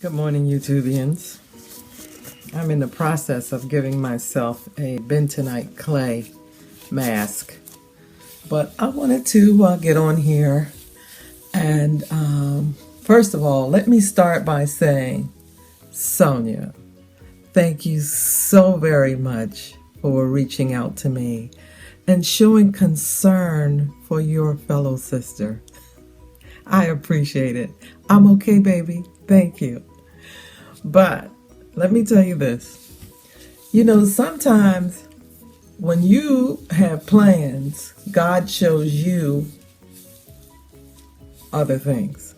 Good morning, YouTubians. I'm in the process of giving myself a Bentonite clay mask, but I wanted to get on here and first of all, let me start by saying, Sonia, thank you so very much for reaching out to me and showing concern for your fellow sister. I appreciate it. I'm okay, baby. Thank you. But let me tell you this. Sometimes when you have plans, God shows you other things.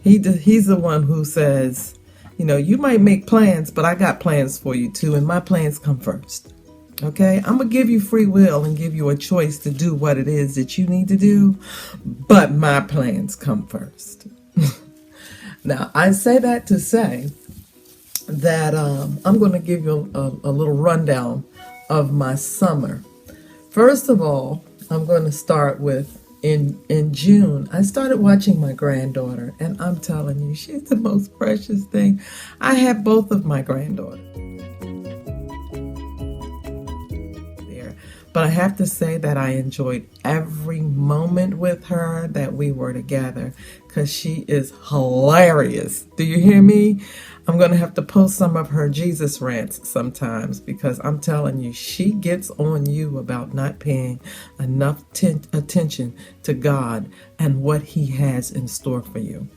He's the one who says, you might make plans, but I got plans for you too, and my plans come first. Okay? I'm going to give you free will and give you a choice to do what it is that you need to do, but my plans come first. Now, I say that to say that I'm going to give you a little rundown of my summer. First of all, I'm going to start with in June, I started watching my granddaughter, and I'm telling you, she's the most precious thing. I have both of my granddaughters there, but I have to say that I enjoyed every moment with her that we were together because she is hilarious. Do you hear me? I'm going to have to post some of her Jesus rants sometimes because I'm telling you, she gets on you about not paying enough attention to God and what He has in store for you.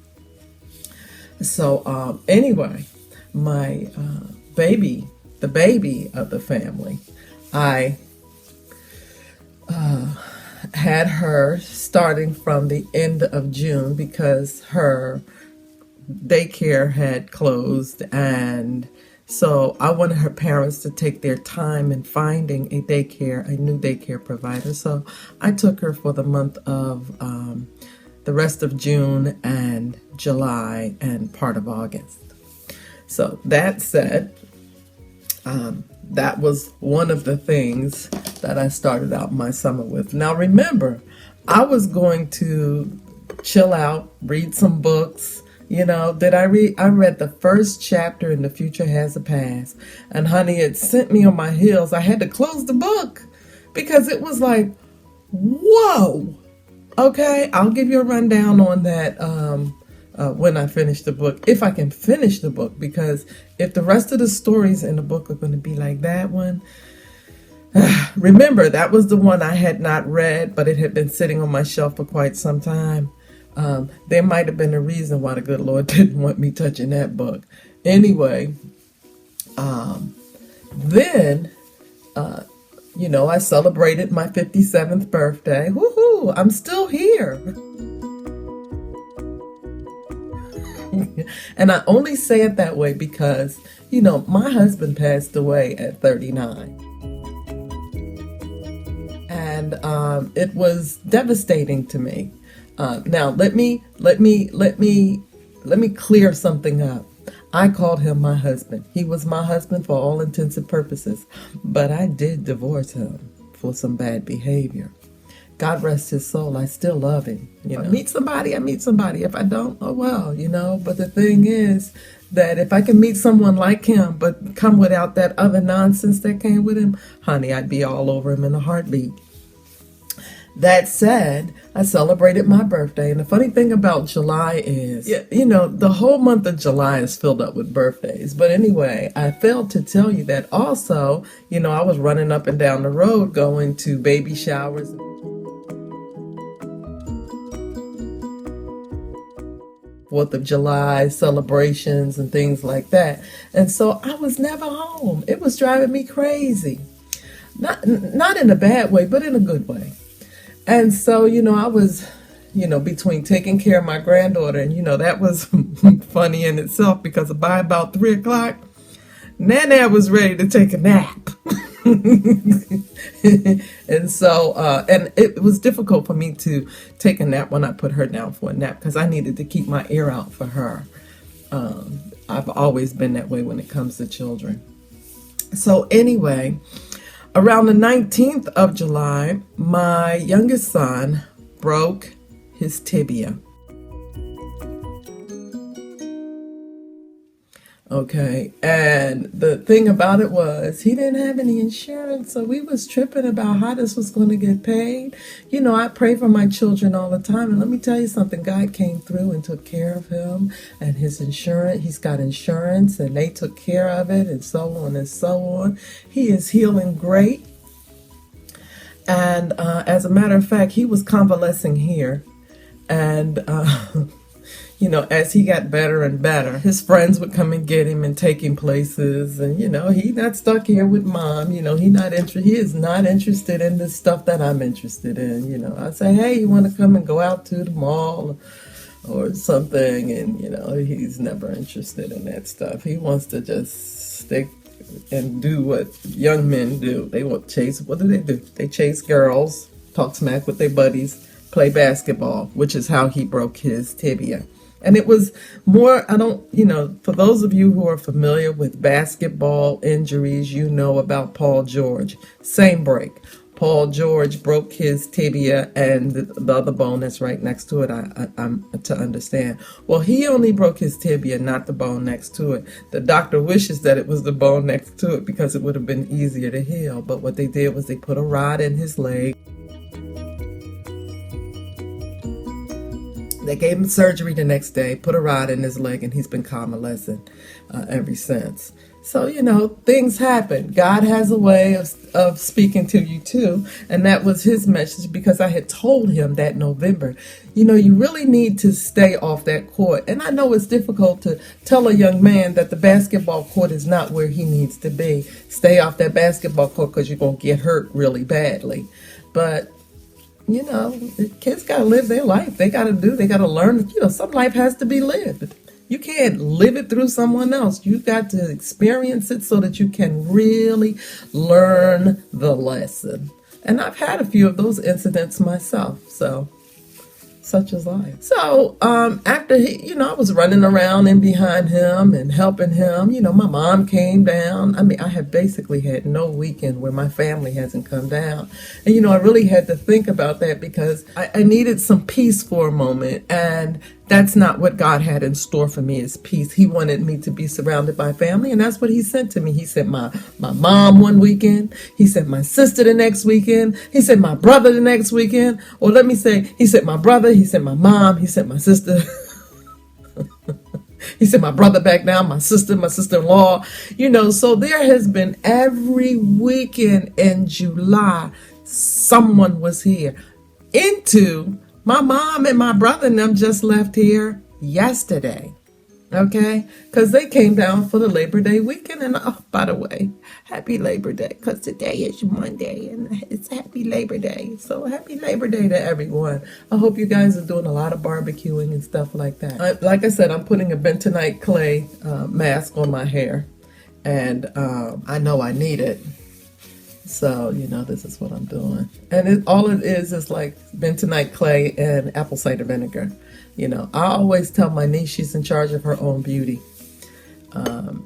So anyway, my the baby of the family, I had her starting from the end of June because her daycare had closed, and so I wanted her parents to take their time in finding a new daycare provider. So I took her for the month of the rest of June and July and part of August. So that said, that was one of the things that I started out my summer with. Now remember, I was going to chill out, read some books. I read the first chapter in The Future Has a Past. And honey, it sent me on my heels. I had to close the book because it was like, whoa. Okay, I'll give you a rundown on that when I finish the book. If I can finish the book, because if the rest of the stories in the book are going to be like that one. Remember, that was the one I had not read, but it had been sitting on my shelf for quite some time. There might have been a reason why the good Lord didn't want me touching that book. Anyway, then, I celebrated my 57th birthday. Woohoo! I'm still here. And I only say it that way because, my husband passed away at 39. And it was devastating to me. Now let me clear something up. I called him my husband. He was my husband for all intents and purposes, but I did divorce him for some bad behavior. God rest his soul. I still love him. I meet somebody. If I don't, oh well, But the thing is that if I can meet someone like him, but come without that other nonsense that came with him, honey, I'd be all over him in a heartbeat. That said, I celebrated my birthday, and the funny thing about July is, the whole month of July is filled up with birthdays. But anyway, I failed to tell you that also, I was running up and down the road going to baby showers, 4th of July celebrations and things like that. And so I was never home. It was driving me crazy. Not in a bad way, but in a good way. And so, I was, between taking care of my granddaughter, and, that was funny in itself because by about 3 o'clock, Nana was ready to take a nap. And so, and it was difficult for me to take a nap when I put her down for a nap because I needed to keep my ear out for her. I've always been that way when it comes to children. So anyway, around the 19th of July, my youngest son broke his tibia. Okay, and the thing about it was he didn't have any insurance, so we was tripping about how this was going to get paid. You know, I pray for my children all the time, and let me tell you something, God came through and took care of him and his insurance. He's got insurance, and they took care of it, and so on and so on. He is healing great, and as a matter of fact, he was convalescing here, and you know, as he got better and better, his friends would come and get him and take him places. And, you know, he not stuck here with mom. You know, he is not interested in the stuff that I'm interested in. You know, I say, hey, you want to come and go out to the mall or something? And, you know, he's never interested in that stuff. He wants to just stick and do what young men do. They want to chase. What do? They chase girls, talk smack with their buddies, play basketball, which is how he broke his tibia. And it was more, for those of you who are familiar with basketball injuries, you know about Paul George. Same break. Paul George broke his tibia and the other bone that's right next to it, I'm to understand. Well, he only broke his tibia, not the bone next to it. The doctor wishes that it was the bone next to it because it would have been easier to heal. But what they did was they put a rod in his leg. They gave him surgery the next day, put a rod in his leg, and he's been convalescent ever since. So, you know, things happen. God has a way of speaking to you too. And that was his message, because I had told him that November, you know, you really need to stay off that court. And I know it's difficult to tell a young man that the basketball court is not where he needs to be. Stay off that basketball court because you're going to get hurt really badly. But you know, kids got to live their life. They got to learn, you know, some life has to be lived. You can't live it through someone else. You got to experience it so that you can really learn the lesson. And I've had a few of those incidents myself. So such is life. So after I was running around in behind him and helping him. You know, my mom came down. I mean, I have basically had no weekend where my family hasn't come down. And, you know, I really had to think about that because I needed some peace for a moment. And that's not what God had in store for me, is peace. He wanted me to be surrounded by family, and that's what he sent to me. He sent my mom one weekend. He sent my sister the next weekend. He sent my brother the next weekend. Or let me say, he sent my brother, he sent my mom, he sent my sister. He sent my brother back down, my sister-in-law. You know, so there has been every weekend in July, someone was here. My mom and my brother and them just left here yesterday, okay? Because they came down for the Labor Day weekend. And, oh, by the way, happy Labor Day, because today is Monday, and it's happy Labor Day. So happy Labor Day to everyone. I hope you guys are doing a lot of barbecuing and stuff like that. Like I said, I'm putting a bentonite clay mask on my hair, and I know I need it. So, you know, this is what I'm doing. And all it is like bentonite clay and apple cider vinegar. You know, I always tell my niece she's in charge of her own beauty.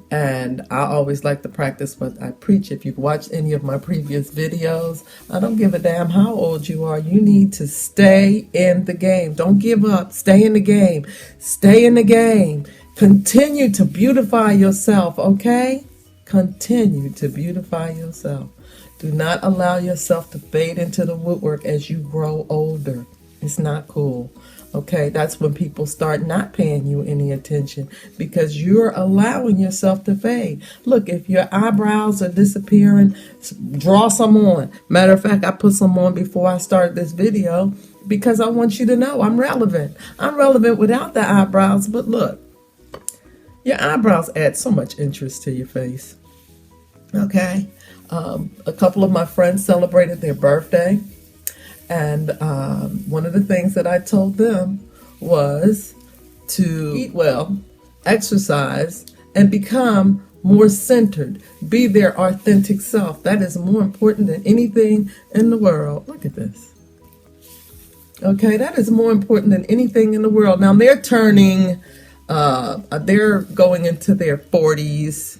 And I always like to practice what I preach. If you've watched any of my previous videos, I don't give a damn how old you are. You need to stay in the game. Don't give up. Stay in the game. Stay in the game. Continue to beautify yourself, okay? Continue to beautify yourself. Do not allow yourself to fade into the woodwork as you grow older. It's not cool. Okay, that's when people start not paying you any attention because you're allowing yourself to fade. Look, if your eyebrows are disappearing, draw some on. Matter of fact, I put some on before I started this video because I want you to know I'm relevant. I'm relevant without the eyebrows, but look, your eyebrows add so much interest to your face. Okay. A couple of my friends celebrated their birthday, and one of the things that I told them was to eat well, exercise, and become more centered. Be their authentic self. That is more important than anything in the world. Look at this. Okay, that is more important than anything in the world. Now they're going into their 40s.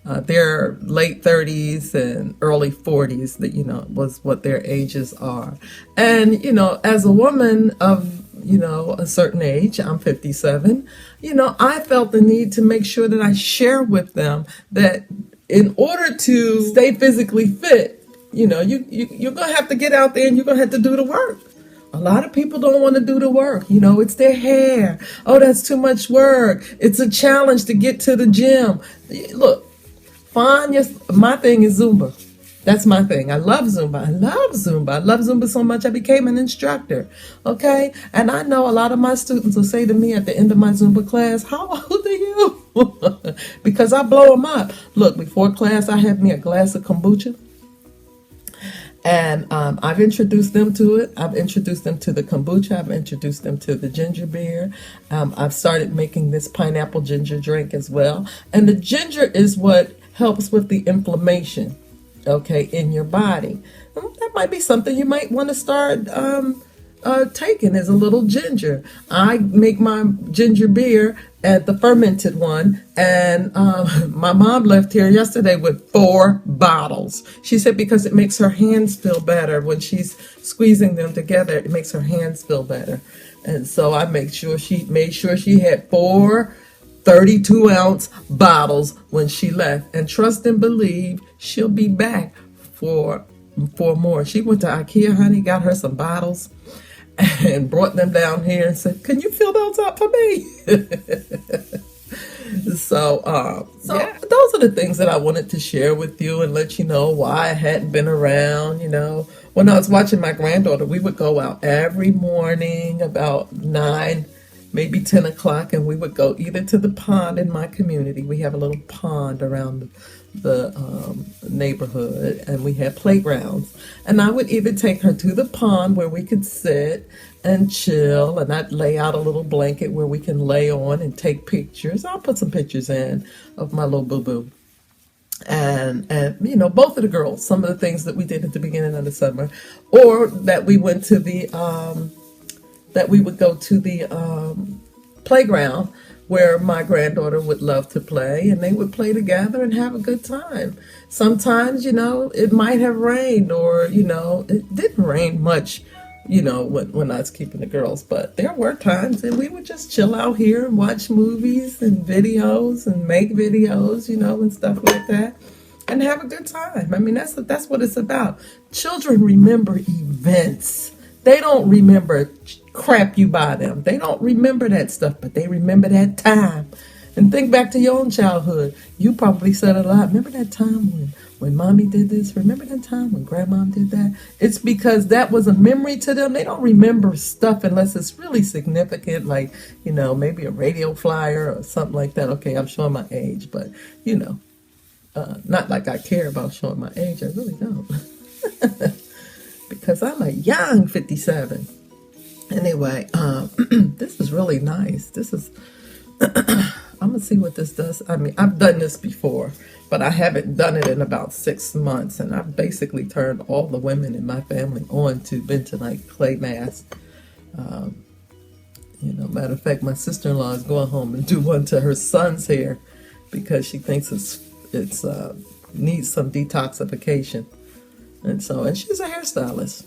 Their late 30s and early 40s, that, you know, was what their ages are. And, you know, as a woman of a certain age. I'm 57. I felt the need to make sure that I share with them that in order to stay physically fit, you're going to have to get out there and you're going to have to do the work. A lot of people don't want to do the work. It's their hair. Oh, that's too much work. It's a challenge to get to the gym. Look, my thing is Zumba. That's my thing. I love Zumba. I love Zumba so much I became an instructor. Okay? And I know a lot of my students will say to me at the end of my Zumba class, how old are you? Because I blow them up. Look, before class, I had me a glass of kombucha. And I've introduced them to it. I've introduced them to the kombucha. I've introduced them to the ginger beer. I've started making this pineapple ginger drink as well. And the ginger is what helps with the inflammation, okay, in your body. That might be something you might want to start taking, is a little ginger. I make my ginger beer at the fermented one, and my mom left here yesterday with 4 bottles. She said because it makes her hands feel better when she's squeezing them together. It makes her hands feel better, and so I made sure she had 4 32-ounce bottles when she left. And trust and believe, she'll be back for more. She went to IKEA, honey, got her some bottles and brought them down here and said, can you fill those up for me? So yeah, those are the things that I wanted to share with you and let you know why I hadn't been around. When I was watching my granddaughter, we would go out every morning about 9, maybe 10 o'clock, and we would go either to the pond in my community. We have a little pond around the neighborhood, and we had playgrounds. And I would either take her to the pond where we could sit and chill, and I'd lay out a little blanket where we can lay on and take pictures. I'll put some pictures in of my little boo-boo. And both of the girls, some of the things that we did at the beginning of the summer, or that we went to that we would go to the playground where my granddaughter would love to play, and they would play together and have a good time. Sometimes, it might have rained, or, it didn't rain much, when I was keeping the girls, but there were times and we would just chill out here and watch movies and videos and make videos, and stuff like that, and have a good time. I mean, that's what it's about. Children remember events. They don't remember crap you buy them. They don't remember that stuff, but they remember that time. And think back to your own childhood. You probably said it a lot. Remember that time when mommy did this? Remember that time when grandma did that? It's because that was a memory to them. They don't remember stuff unless it's really significant, like, maybe a radio flyer or something like that. Okay, I'm showing my age, but, not like I care about showing my age. I really don't. Because I'm a young 57. Anyway, this is really nice. This is, I'm going to see what this does. I mean, I've done this before, but I haven't done it in about 6 months. And I've basically turned all the women in my family on to Bentonite clay mask. Matter of fact, my sister-in-law is going home and do one to her son's hair because she thinks it's needs some detoxification. And she's a hairstylist.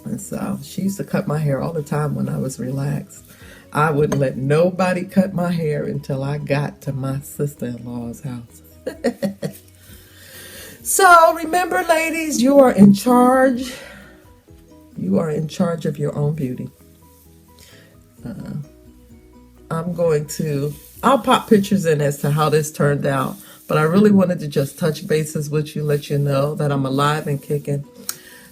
And so she used to cut my hair all the time when I was relaxed. I wouldn't let nobody cut my hair until I got to my sister-in-law's house. So remember, ladies, you are in charge. You are in charge of your own beauty. I'll pop pictures in as to how this turned out. But I really wanted to just touch bases with you, let you know that I'm alive and kicking.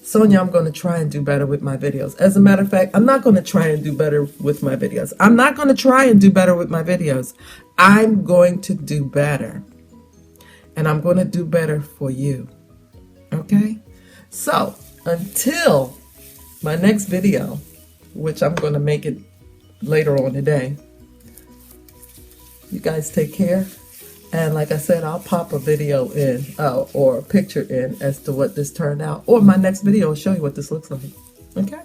Sonia, I'm going to try and do better with my videos. As a matter of fact, I'm not going to try and do better with my videos. I'm not going to try and do better with my videos. I'm going to do better. And I'm going to do better for you. Okay? So, until my next video, which I'm going to make it later on today, you guys take care. And like I said, I'll pop a video in or a picture in as to what this turned out. Or my next video will show you what this looks like. Okay?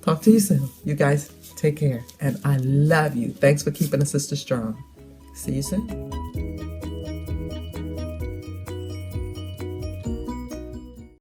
Talk to you soon. You guys take care. And I love you. Thanks for keeping a sister strong. See you soon.